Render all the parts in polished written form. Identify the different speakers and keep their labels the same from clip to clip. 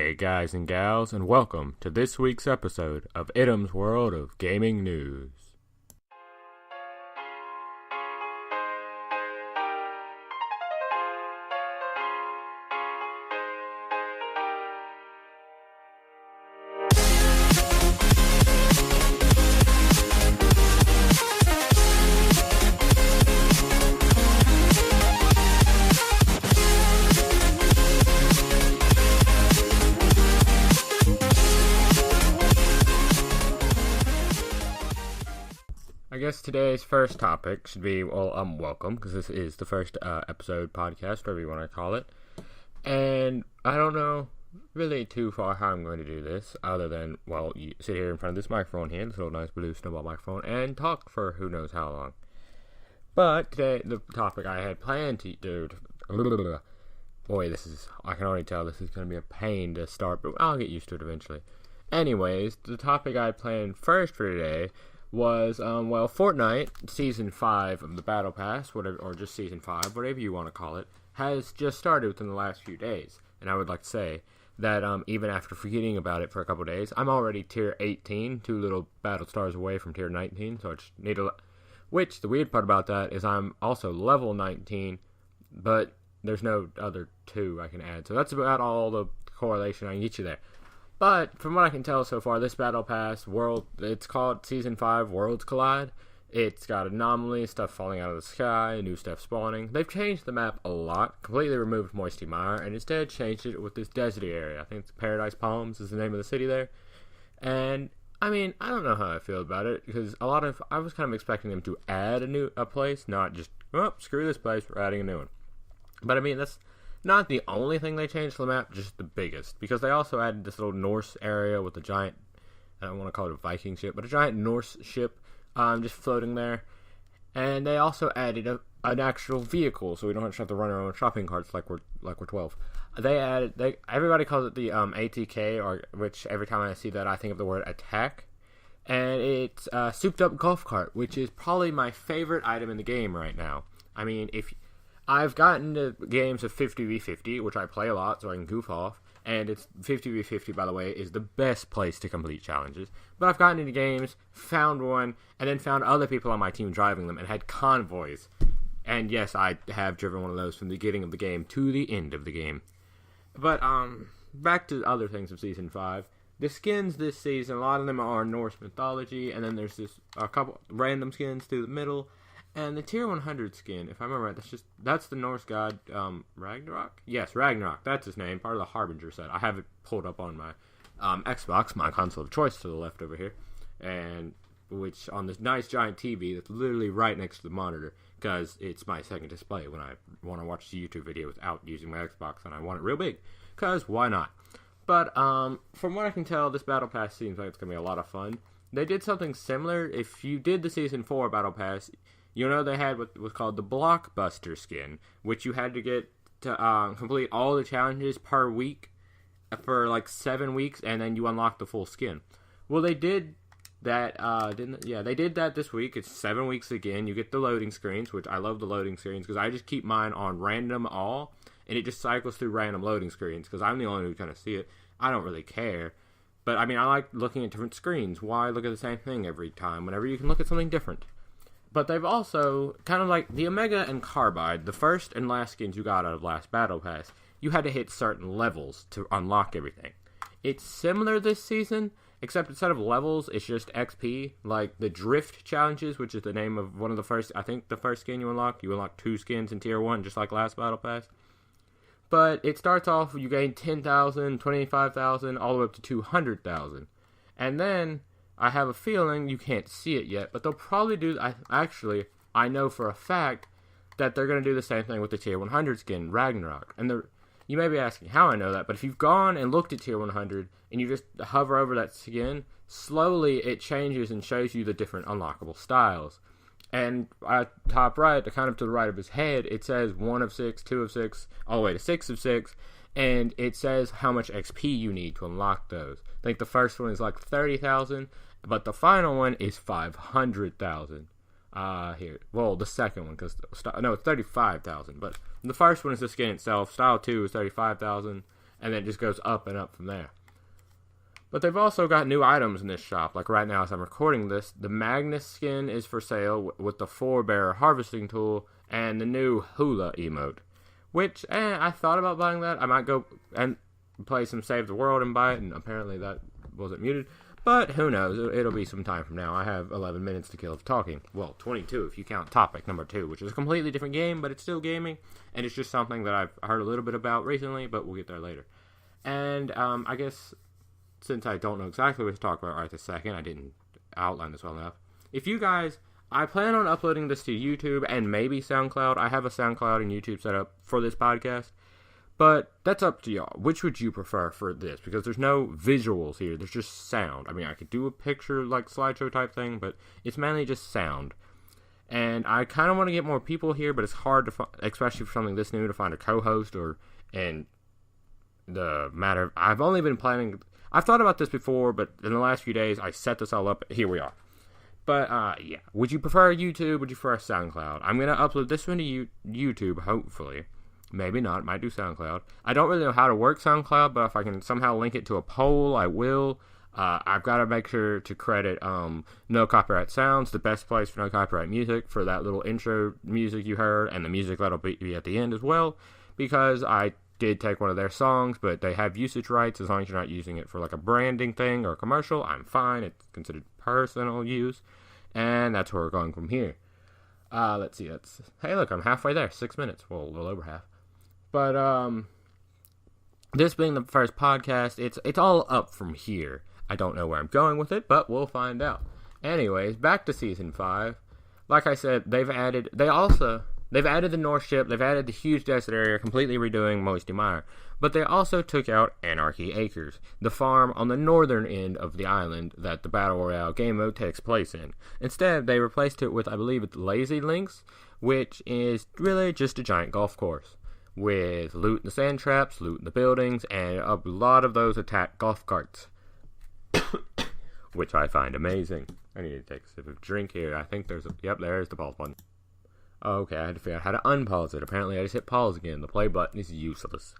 Speaker 1: Hey guys and gals, and welcome to this week's episode of Ittim's World of Gaming News. I guess today's first topic should be, welcome, because this is the first episode podcast, whatever you want to call it. And I don't know really too far how I'm going to do this, other than, you sit here in front of this microphone here, this little nice blue snowball microphone, and talk for who knows how long. But today, the topic I had planned to do, boy, I can already tell this is going to be a pain to start, but I'll get used to it eventually. Anyways, the topic I planned first for today was, Fortnite, Season 5 of the Battle Pass, whatever, or just Season 5, whatever you want to call it, has just started within the last few days. And I would like to say that even after forgetting about it for a couple days, I'm already Tier 18, 2 little battle stars away from Tier 19, so I just need to... Which, the weird part about that is I'm also level 19, but there's no other 2 I can add. So that's about all the correlation I can get you there. But, from what I can tell so far, this Battle Pass it's called Season 5 Worlds Collide. It's got anomalies, stuff falling out of the sky, new stuff spawning. They've changed the map a lot, completely removed Moisty Mire, and instead changed it with this deserty area. I think it's Paradise Palms is the name of the city there. And, I don't know how I feel about it, because I was kind of expecting them to add a place, not just, screw this place, we're adding a new one. But, that's not the only thing they changed to the map, just the biggest. Because they also added this little Norse area with a giant, I don't want to call it a Viking ship, but a giant Norse ship just floating there. And they also added an actual vehicle, so we don't have to run our own shopping carts like we're 12. Everybody calls it the ATK, which every time I see that I think of the word attack. And it's a souped up golf cart, which is probably my favorite item in the game right now. I've gotten to games of 50v50, which I play a lot so I can goof off, and it's 50v50, by the way, is the best place to complete challenges. But I've gotten into games, found one, and then found other people on my team driving them, and had convoys. And yes, I have driven one of those from the beginning of the game to the end of the game. But, back to other things of Season 5. The skins this season, a lot of them are Norse mythology, and then there's a couple random skins through the middle. And the Tier 100 skin, if I remember right, that's the Norse god, Ragnarok? Yes, Ragnarok, that's his name, part of the Harbinger set. I have it pulled up on my Xbox, my console of choice to the left over here, and which on this nice giant TV that's literally right next to the monitor, because it's my second display when I want to watch the YouTube video without using my Xbox, and I want it real big, because why not? But, from what I can tell, this Battle Pass seems like it's going to be a lot of fun. They did something similar. If you did the Season 4 Battle Pass, they had what was called the Blockbuster skin, which you had to get to complete all the challenges per week for like 7 weeks, and then you unlock the full skin. Well, they did that, they did that this week. It's 7 weeks again. You get the loading screens, which I love the loading screens, because I just keep mine on random all, and it just cycles through random loading screens, because I'm the only one who kind of see it. I don't really care. But, I like looking at different screens. Why look at the same thing every time, whenever you can look at something different? But they've also, kind of like the Omega and Carbide, the first and last skins you got out of last Battle Pass, you had to hit certain levels to unlock everything. It's similar this season, except instead of levels, it's just XP, like the Drift Challenges, which is the name of one of the first, I think the first skin you unlock 2 skins in Tier 1, just like last Battle Pass. But it starts off, you gain 10,000, 25,000, all the way up to 200,000. And then I have a feeling, you can't see it yet, but they'll probably do, I know for a fact that they're going to do the same thing with the Tier 100 skin, Ragnarok. And you may be asking how I know that, but if you've gone and looked at Tier 100, and you just hover over that skin, slowly it changes and shows you the different unlockable styles. And at top right, kind of to the right of his head, it says 1 of 6, 2 of 6, all the way to 6 of 6, and it says how much XP you need to unlock those. I think the first one is like 30,000, but the final one is 500,000. The second one, it's 35,000, but the first one is the skin itself. Style 2 is 35,000, and then it just goes up and up from there. But they've also got new items in this shop. Like right now as I'm recording this, the Magnus skin is for sale with the 4-bear harvesting tool and the new hula emote. Which, I thought about buying that. I might go and play some Save the World and buy it, and apparently that wasn't muted. But who knows, it'll be some time from now. I have 11 minutes to kill of talking. Well, 22 if you count topic number 2, which is a completely different game, but it's still gaming. And it's just something that I've heard a little bit about recently, but we'll get there later. And I guess, since I don't know exactly what to talk about right this second, I didn't outline this well enough. If you guys, I plan on uploading this to YouTube and maybe SoundCloud. I have a SoundCloud and YouTube set up for this podcast. But that's up to y'all. Which would you prefer for this? Because there's no visuals here. There's just sound. I mean, I could do a picture, like, slideshow type thing, but it's mainly just sound. And I kind of want to get more people here, but it's hard to find, especially for something this new, to find a co-host and the matter. I've only been planning. I've thought about this before, but in the last few days, I set this all up. Here we are. But, yeah. Would you prefer YouTube? Would you prefer SoundCloud? I'm going to upload this one to YouTube, hopefully. Maybe not. Might do SoundCloud. I don't really know how to work SoundCloud, but if I can somehow link it to a poll, I will. I've got to make sure to credit No Copyright Sounds, the best place for no copyright music, for that little intro music you heard, and the music that'll be at the end as well, because I did take one of their songs, but they have usage rights. As long as you're not using it for like a branding thing or a commercial, I'm fine. It's considered personal use, and that's where we're going from here. Let's see. Hey, look, I'm halfway there. 6 minutes. Well, a little over half. But, this being the first podcast, it's all up from here. I don't know where I'm going with it, but we'll find out. Anyways, back to Season 5. Like I said, they've added the North Ship, they've added the huge desert area, completely redoing Moisty Mire. But they also took out Anarchy Acres, the farm on the northern end of the island that the Battle Royale game mode takes place in. Instead, they replaced it with, I believe it's Lazy Links, which is really just a giant golf course, with loot in the sand traps, loot in the buildings, and a lot of those attack golf carts, which I find amazing. I need to take a sip of drink here. I think there's there's the pause button. Okay, I had to figure out how to unpause it. Apparently I just hit pause again. The play button is useless.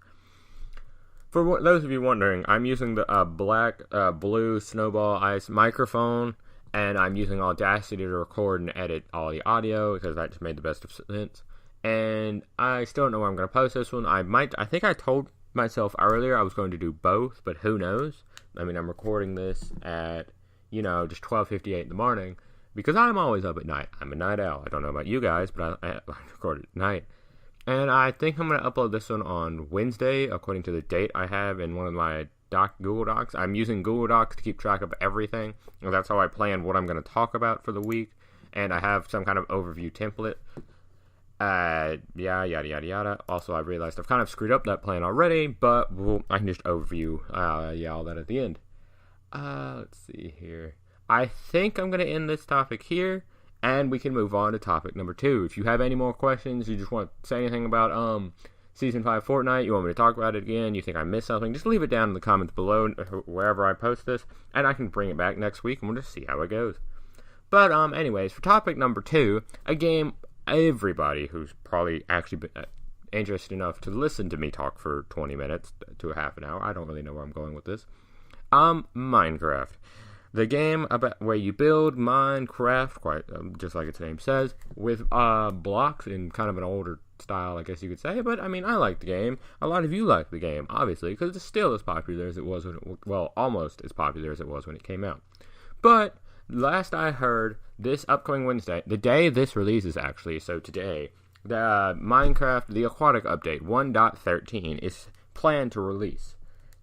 Speaker 1: For those of you wondering, I'm using the blue Snowball Ice microphone, and I'm using Audacity to record and edit all the audio, because that just made the best of sense. And I still don't know where I'm going to post this one. I think I told myself earlier I was going to do both, but who knows? I mean, I'm recording this at, just 12:58 in the morning, because I'm always up at night. I'm a night owl. I don't know about you guys, but I record at night. And I think I'm going to upload this one on Wednesday, according to the date I have in one of my Google Docs. I'm using Google Docs to keep track of everything, and that's how I plan what I'm going to talk about for the week. And I have some kind of overview template. Yada yada yada. Also, I realized I've kind of screwed up that plan already, but I can just overview all that at the end. Let's see here. I think I'm gonna end this topic here, and we can move on to topic number 2. If you have any more questions, you just want to say anything about Season 5 Fortnite, you want me to talk about it again, you think I missed something, just leave it down in the comments below, wherever I post this, and I can bring it back next week, and we'll just see how it goes. But anyways, for topic number 2, a game everybody who's probably actually been interested enough to listen to me talk for 20 minutes to a half an hour. I don't really know where I'm going with this. Minecraft. The game about where you build Minecraft, quite just like its name says, with blocks in kind of an older style, I guess you could say. But, I mean, I like the game. A lot of you like the game, obviously, because it's still as popular as it was almost as popular as it was when it came out. But last I heard, this upcoming Wednesday, the day this releases actually, so today, the Minecraft, the Aquatic update 1.13 is planned to release.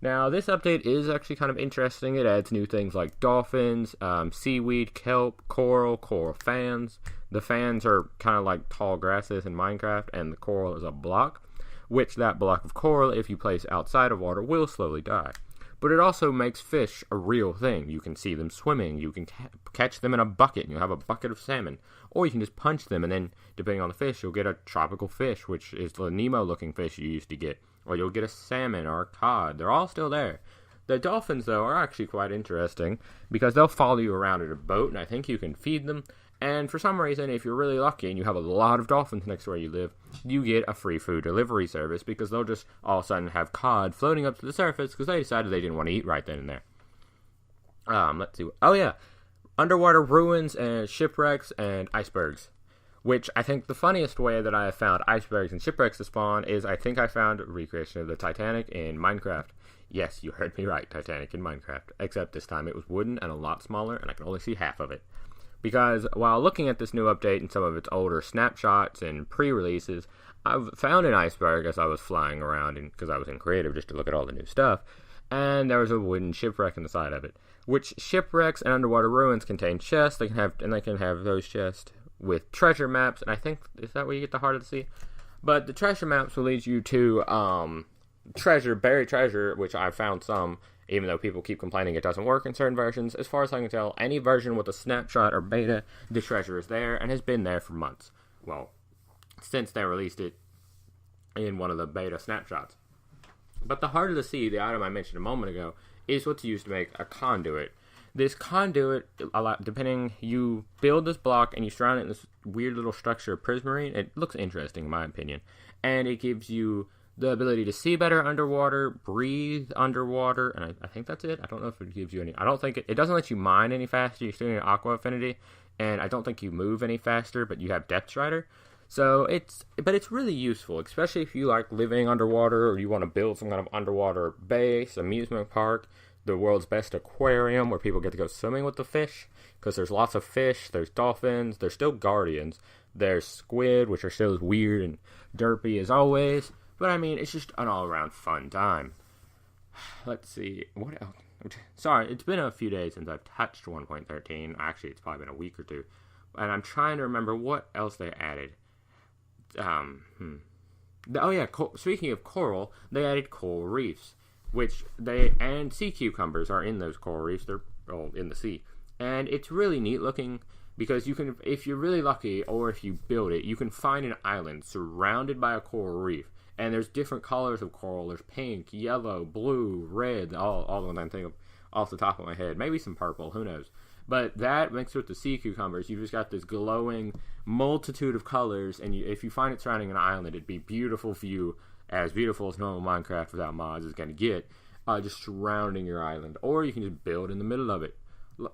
Speaker 1: Now, this update is actually kind of interesting. It adds new things like dolphins, seaweed, kelp, coral fans. The fans are kind of like tall grasses in Minecraft, and the coral is a block, which that block of coral, if you place outside of water, will slowly die. But it also makes fish a real thing. You can see them swimming. You can catch them in a bucket, and you'll have a bucket of salmon. Or you can just punch them, and then, depending on the fish, you'll get a tropical fish, which is the Nemo-looking fish you used to get. Or you'll get a salmon or a cod. They're all still there. The dolphins, though, are actually quite interesting, because they'll follow you around in a boat, and I think you can feed them. And for some reason, if you're really lucky and you have a lot of dolphins next to where you live, you get a free food delivery service because they'll just all of a sudden have cod floating up to the surface because they decided they didn't want to eat right then and there. Let's see. Oh, yeah. Underwater ruins and shipwrecks and icebergs. Which I think the funniest way that I have found icebergs and shipwrecks to spawn is I think I found a recreation of the Titanic in Minecraft. Yes, you heard me right, Titanic in Minecraft. Except this time it was wooden and a lot smaller, and I can only see half of it. Because while looking at this new update and some of its older snapshots and pre-releases, I've found an iceberg as I was flying around, because I was in creative just to look at all the new stuff, and there was a wooden shipwreck on the side of it. Which shipwrecks and underwater ruins contain chests. They can have those chests with treasure maps, and I think, is that where you get the heart of the sea? But the treasure maps will lead you to buried treasure, which I've found some, even though people keep complaining it doesn't work in certain versions. As far as I can tell, any version with a snapshot or beta, the treasure is there and has been there for months. Well, since they released it in one of the beta snapshots. But the heart of the sea, the item I mentioned a moment ago, is what's used to make a conduit. This conduit, you build this block and you surround it in this weird little structure of prismarine. It looks interesting in my opinion. And it gives you the ability to see better underwater, breathe underwater, and I think that's it. I don't know if it gives you any. I don't think it doesn't let you mine any faster. You're still in aqua affinity, and I don't think you move any faster, but you have depth strider. So it's really useful, especially if you like living underwater or you want to build some kind of underwater base, amusement park, the world's best aquarium where people get to go swimming with the fish, because there's lots of fish, there's dolphins, there's still guardians, there's squid, which are still as weird and derpy as always. But I mean, it's just an all-around fun time. Let's see, what else? Sorry, it's been a few days since I've touched 1.13. Actually, it's probably been a week or two. And I'm trying to remember what else they added. Oh yeah, speaking of coral, they added coral reefs. And sea cucumbers are in those coral reefs. They're all in the sea. And it's really neat looking. Because you can, if you're really lucky, or if you build it, you can find an island surrounded by a coral reef. And there's different colors of coral. There's pink, yellow, blue, red, all of them I'm thinking of off the top of my head. Maybe some purple, who knows. But that mixed with the sea cucumbers, you've just got this glowing multitude of colors. And if you find it surrounding an island, it'd be beautiful view, as beautiful as normal Minecraft without mods is going to get, just surrounding your island. Or you can just build in the middle of it.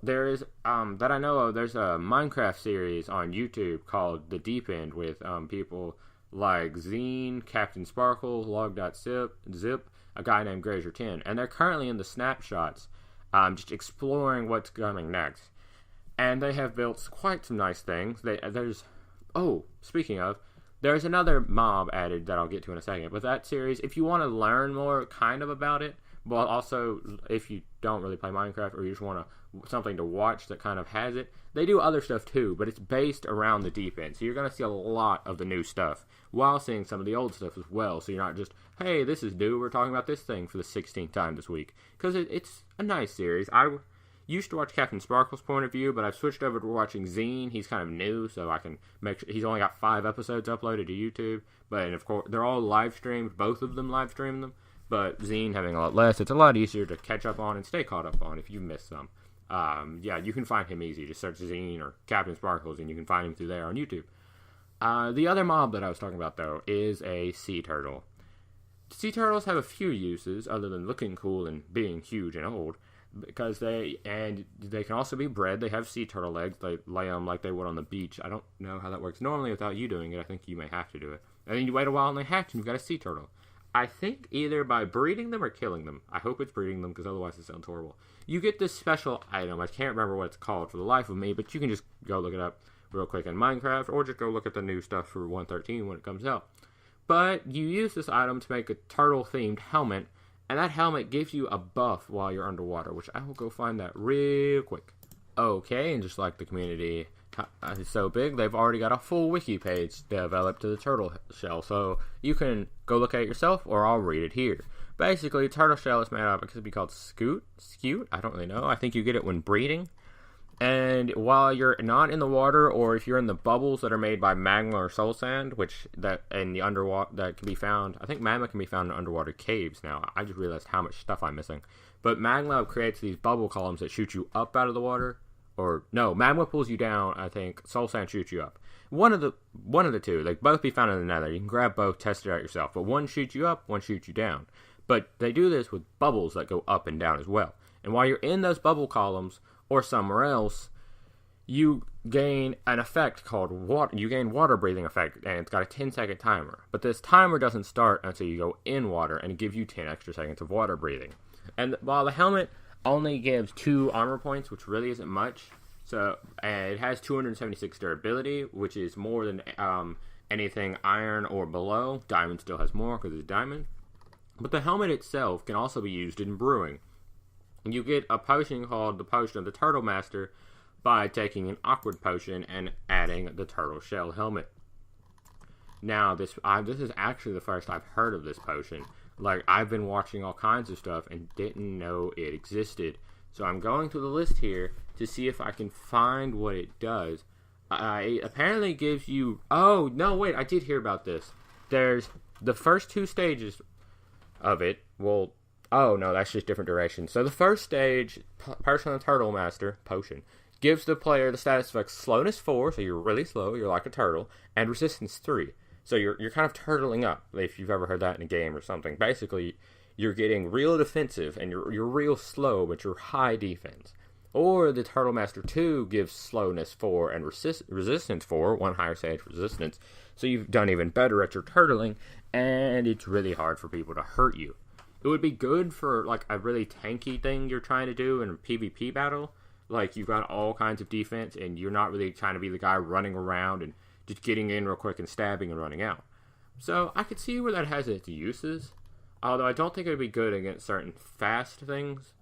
Speaker 1: There is, that I know of, there's a Minecraft series on YouTube called The Deep End with people like Zine, Captain Sparkle, Log.zip, a guy named Grazer10. And they're currently in the snapshots, just exploring what's coming next. And they have built quite some nice things. Speaking of, there's another mob added that I'll get to in a second. But that series, if you want to learn more kind of about it, but also if you don't really play Minecraft or you just want something to watch that kind of has it, they do other stuff too, but it's based around the deep end. So you're going to see a lot of the new stuff while seeing some of the old stuff as well. So you're not just, hey, this is new, we're talking about this thing for the 16th time this week. Because it's a nice series. I used to watch Captain Sparkle's point of view, but I've switched over to watching Zine. He's kind of new, so I can make sure. He's only got 5 episodes uploaded to YouTube, but of course they're all live streamed. Both of them live stream them, but Zine having a lot less. It's a lot easier to catch up on and stay caught up on if you miss some. You can find him easy. Just search Zine or Captain Sparkles, and you can find him through there on YouTube. The other mob that I was talking about, though, is a sea turtle. Sea turtles have a few uses other than looking cool and being huge and old. Because they can also be bred. They have sea turtle legs. They lay them like they would on the beach. I don't know how that works normally without you doing it. I think you may have to do it. And then you wait a while and they hatch and you've got a sea turtle. I think either by breeding them or killing them. I hope it's breeding them because otherwise it sounds horrible. You get this special item. I can't remember what it's called for the life of me, but you can just go look it up real quick in Minecraft or just go look at the new stuff for 1.13 when it comes out. But you use this item to make a turtle-themed helmet. And that helmet gives you a buff while you're underwater, which I will go find that real quick. Okay, and just like the community is so big, they've already got a full wiki page developed to the turtle shell. So you can go look at it yourself, or I'll read it here. Basically, turtle shell is made out of, it could be called scute, I don't really know. I think you get it when breeding. And while you're not in the water, or if you're in the bubbles that are made by magma or soul sand, that can be found, I think magma can be found in underwater caves now. I just realized how much stuff I'm missing. But magma creates these bubble columns that shoot you up out of the water, or no, magma pulls you down. I think soul sand shoots you up. One of the two. They both be found in the nether. You can grab both, test it out yourself. But one shoots you up, one shoots you down. But they do this with bubbles that go up and down as well. And while you're in those bubble columns or somewhere else, you gain an effect called water. You gain water breathing effect, and it's got a 10-second timer. But this timer doesn't start until you go in water, and it gives you 10 extra seconds of water breathing. And while the helmet only gives 2 armor points, which really isn't much, and it has 276 durability, which is more than anything iron or below. Diamond still has more because it's diamond. But the helmet itself can also be used in brewing. You get a potion called the Potion of the Turtle Master by taking an Aquatic potion and adding the turtle shell helmet. Now, this is actually the first I've heard of this potion. Like, I've been watching all kinds of stuff and didn't know it existed. So I'm going through the list here to see if I can find what it does. It apparently gives you... Oh, no, wait, I did hear about this. There's the first 2 stages of it. Well, oh, no, that's just different directions. So the first stage, Potion of the Turtle Master, potion, gives the player the status effects slowness 4, so you're really slow, you're like a turtle, and resistance 3. So you're kind of turtling up, if you've ever heard that in a game or something. Basically, you're getting real defensive, and you're real slow, but you're high defense. Or the Turtle Master 2 gives slowness 4 and resistance 4, 1 higher stage resistance. So you've done even better at your turtling, and it's really hard for people to hurt you. It would be good for like a really tanky thing you're trying to do in a PvP battle. Like, you've got all kinds of defense, and you're not really trying to be the guy running around and just getting in real quick and stabbing and running out. So I could see where that has its uses. Although I don't think it would be good against certain fast things.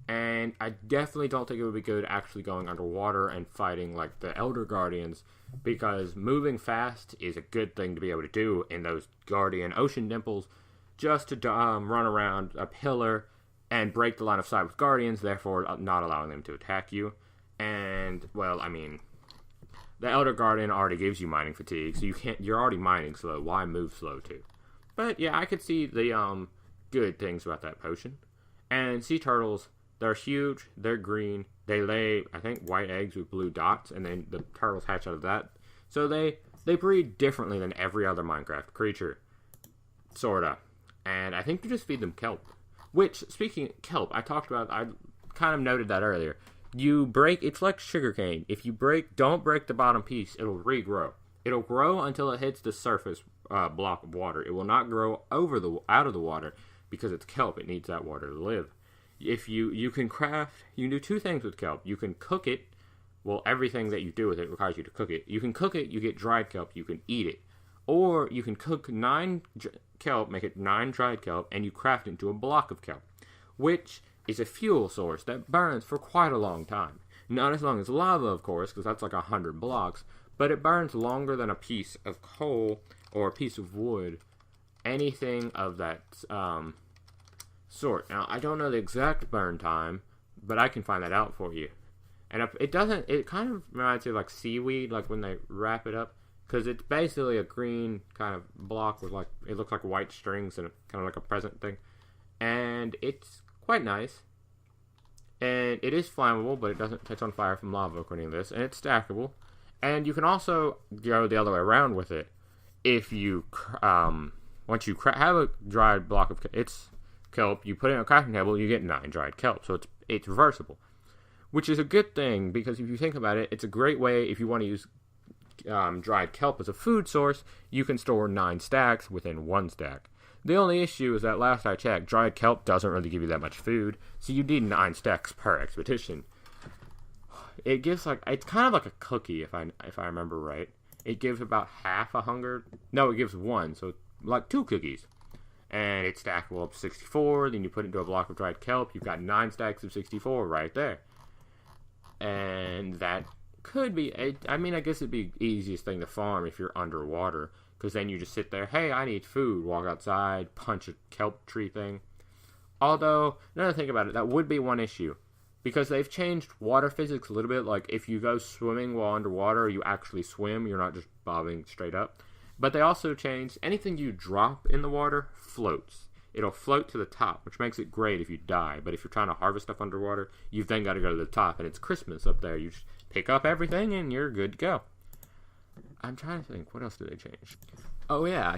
Speaker 1: And I definitely don't think it would be good actually going underwater and fighting like the Elder Guardians. Because moving fast is a good thing to be able to do in those Guardian Ocean Dimples. Just to run around a pillar and break the line of sight with Guardians, therefore not allowing them to attack you. And, well, I mean, the Elder Guardian already gives you mining fatigue, so you're already mining slow. Why move slow too? But yeah, I could see the good things about that potion. And sea turtles, they're huge, they're green, they lay, I think, white eggs with blue dots, and then the turtles hatch out of that. So they breed differently than every other Minecraft creature. Sorta. And I think you just feed them kelp. Which, speaking of kelp, I kind of noted that earlier. It's like sugarcane. If you don't break the bottom piece, it'll regrow. It'll grow until it hits the surface block of water. It will not grow out of the water because it's kelp. It needs that water to live. If you can do 2 things with kelp. You can cook it. Well, everything that you do with it requires you to cook it. You can cook it, you get dried kelp, you can eat it. Or you can cook 9 kelp, make it 9 dried kelp, and you craft it into a block of kelp, which is a fuel source that burns for quite a long time. Not as long as lava, of course, because that's like 100 blocks, but it burns longer than a piece of coal or a piece of wood, anything of that sort. Now, I don't know the exact burn time, but I can find that out for you. And it kind of reminds me of like seaweed, like when they wrap it up. Because it's basically a green kind of block with like, it looks like white strings and kind of like a present thing. And it's quite nice. And it is flammable, but it doesn't catch on fire from lava according to this. And it's stackable. And you can also go the other way around with it. If you, once you have a dried block of kelp, you put it in a crafting table, you get 9 dried kelp. So it's reversible. Which is a good thing, because if you think about it, it's a great way if you want to use dried kelp as a food source. You can store 9 stacks within 1 stack. The only issue is that last I checked, dried kelp doesn't really give you that much food, so you need 9 stacks per expedition. It gives it's kind of like a cookie if I remember right. It gives about half a hunger. No, it gives 1, so like 2 cookies. And it's stackable up to 64. Then you put it into a block of dried kelp. You've got 9 stacks of 64 right there. And that could be, I guess it'd be the easiest thing to farm if you're underwater, because then you just sit there, hey, I need food, walk outside, punch a kelp tree thing. Although, another thing about it, that would be one issue, because they've changed water physics a little bit. Like, if you go swimming while underwater, you actually swim, you're not just bobbing straight up. But they also changed, anything you drop in the water floats. it'll float to the top, which makes it great if you die. But if you're trying to harvest stuff underwater, you've then got to go to the top, and it's Christmas up there. You just pick up everything, and you're good to go. I'm trying to think, what else did they change? Oh, yeah,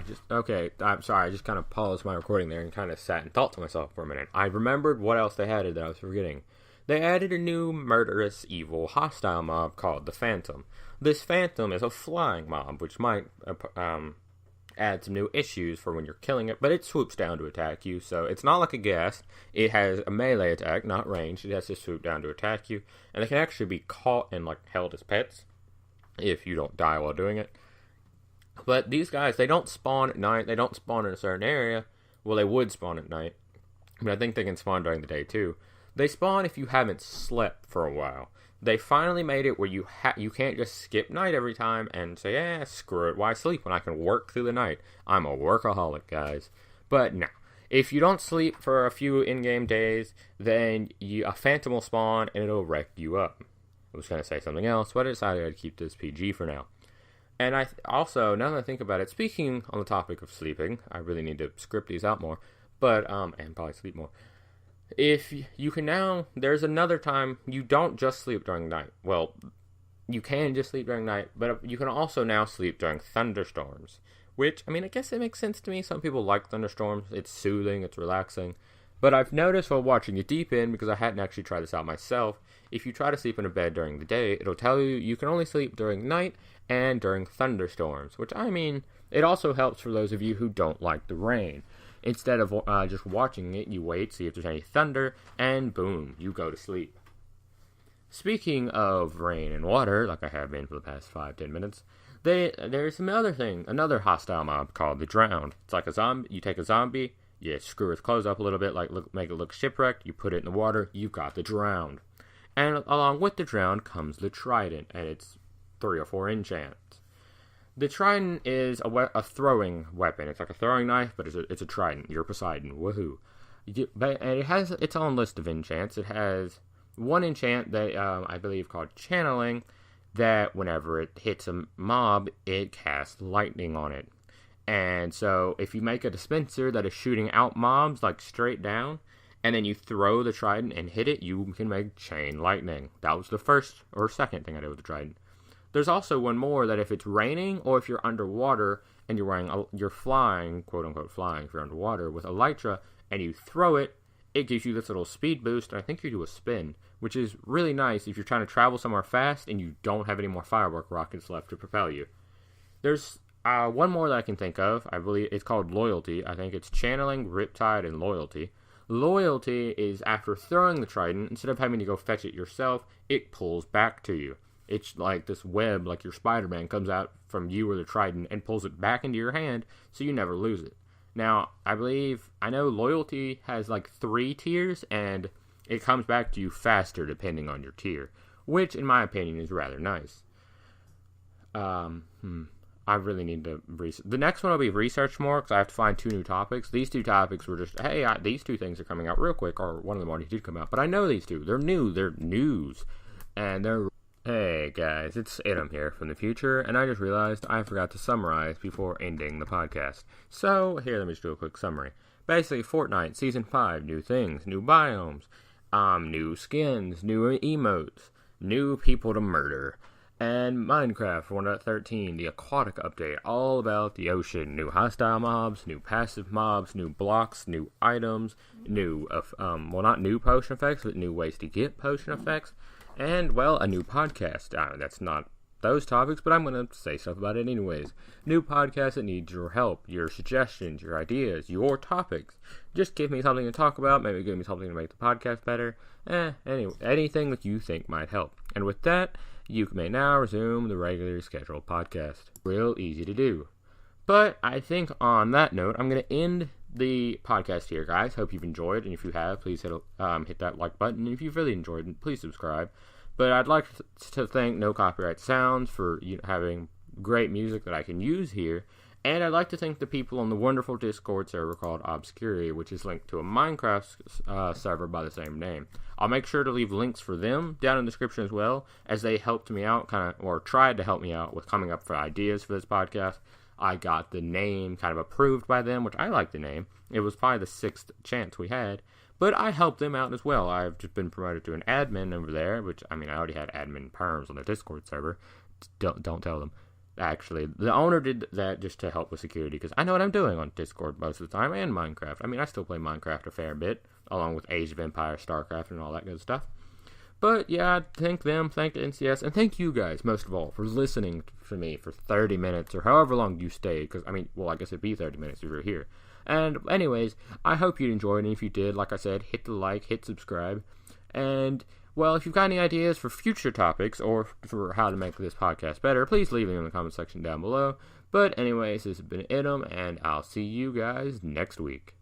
Speaker 1: I'm sorry, I just kind of paused my recording there and kind of sat and thought to myself for a minute. I remembered what else they added that I was forgetting. They added a new murderous, evil, hostile mob called the Phantom. This Phantom is a flying mob, which might add some new issues for when you're killing it, but it swoops down to attack you, so it's not like a ghast. It has a melee attack, not ranged. It has to swoop down to attack you, and they can actually be caught and held as pets if you don't die while doing it. But these guys, they don't spawn at night. They don't spawn in a certain area. Well, they would spawn at night, but I think they can spawn during the day too. They spawn if you haven't slept for a while. They finally made it where you can't just skip night every time and say, screw it, why sleep when I can work through the night? I'm a workaholic, guys. But no, if you don't sleep for a few in-game days, then a Phantom will spawn and it'll wreck you up. I was going to say something else, but I decided I'd keep this PG for now. And I also, now that I think about it, speaking on the topic of sleeping, I really need to script these out more, but, and probably sleep more. If you can now, there's another time you don't just sleep during night. Well, you can just sleep during night, but you can also now sleep during thunderstorms. Which, I mean, I guess it makes sense to me. Some people like thunderstorms. It's soothing, it's relaxing. But I've noticed while watching it deep in, because I hadn't actually tried this out myself, if you try to sleep in a bed during the day, it'll tell you you can only sleep during night and during thunderstorms. Which, I mean, it also helps for those of you who don't like the rain. Instead of just watching it, you wait, see if there's any thunder, and boom, you go to sleep. Speaking of rain and water, like I have been for the past 5-10 minutes, there's another hostile mob called the Drowned. It's like a zombie. You take a zombie, you screw its clothes up a little bit, make it look shipwrecked, you put it in the water, you've got the Drowned. And along with the Drowned comes the Trident, and it's 3 or 4 enchants. The Trident is a throwing weapon. It's like a throwing knife, but it's a Trident. You're Poseidon. Woohoo. And it has its own list of enchants. It has one enchant that I believe called Channeling, that whenever it hits a mob, it casts lightning on it. And so if you make a dispenser that is shooting out mobs straight down, and then you throw the Trident and hit it, you can make chain lightning. That was the first or second thing I did with the Trident. There's also one more that if it's raining or if you're underwater and you're flying, quote unquote flying, if you're underwater with Elytra and you throw it, it gives you this little speed boost, and I think you do a spin, which is really nice if you're trying to travel somewhere fast and you don't have any more firework rockets left to propel you. There's one more that I can think of. I believe it's called Loyalty. I think it's Channeling, Riptide, and Loyalty. Loyalty is after throwing the Trident, instead of having to go fetch it yourself, it pulls back to you. It's like this web, like your Spider-Man, comes out from you or the Trident and pulls it back into your hand so you never lose it. Now, I know Loyalty has 3 tiers, and it comes back to you faster depending on your tier, which, in my opinion, is rather nice. I really need to research. The next one will be research more, because I have to find 2 new topics. These 2 topics were just, these 2 things are coming out real quick, or one of them already did come out, but I know these 2. They're new, they're news, and they're... Hey guys, it's Ittim here from the future, and I just realized I forgot to summarize before ending the podcast. So, here, let me just do a quick summary. Basically, Fortnite Season 5, new things, new biomes, new skins, new emotes, new people to murder, and Minecraft 1.13, the Aquatic update, all about the ocean, new hostile mobs, new passive mobs, new blocks, new items, new, not new potion effects, but new ways to get potion effects, and, well, a new podcast. That's not those topics, but I'm going to say stuff about it anyways. New podcast that needs your help, your suggestions, your ideas, your topics. Just give me something to talk about, maybe give me something to make the podcast better. Anyway, anything that you think might help. And with that, you may now resume the regularly scheduled podcast. Real easy to do. But I think on that note, I'm going to end the podcast here, guys. Hope you've enjoyed, and if you have, please hit that like button. And if you've really enjoyed it, please subscribe. But I'd like to thank No Copyright Sounds for having great music that I can use here. And I'd like to thank the people on the wonderful Discord server called Obscuria, which is linked to a Minecraft server by the same name. I'll make sure to leave links for them down in the description as well, as they helped me out, or tried to help me out with coming up for ideas for this podcast. I got the name kind of approved by them, which I like the name. It was probably the 6th chance we had. But I helped them out as well. I've just been promoted to an admin over there, which, I mean, I already had admin perms on the Discord server. Don't tell them. Actually, the owner did that just to help with security, because I know what I'm doing on Discord most of the time, and Minecraft. I mean, I still play Minecraft a fair bit, along with Age of Empires, StarCraft, and all that good stuff. But, yeah, thank them, thank the NCS, and thank you guys, most of all, for listening to me for 30 minutes, or however long you stayed, because, I mean, well, I guess it'd be 30 minutes if you're here. And anyways, I hope you enjoyed, and if you did, like I said, hit the like, hit subscribe, and, well, if you've got any ideas for future topics, or for how to make this podcast better, please leave them in the comment section down below. But anyways, this has been Ittim, and I'll see you guys next week.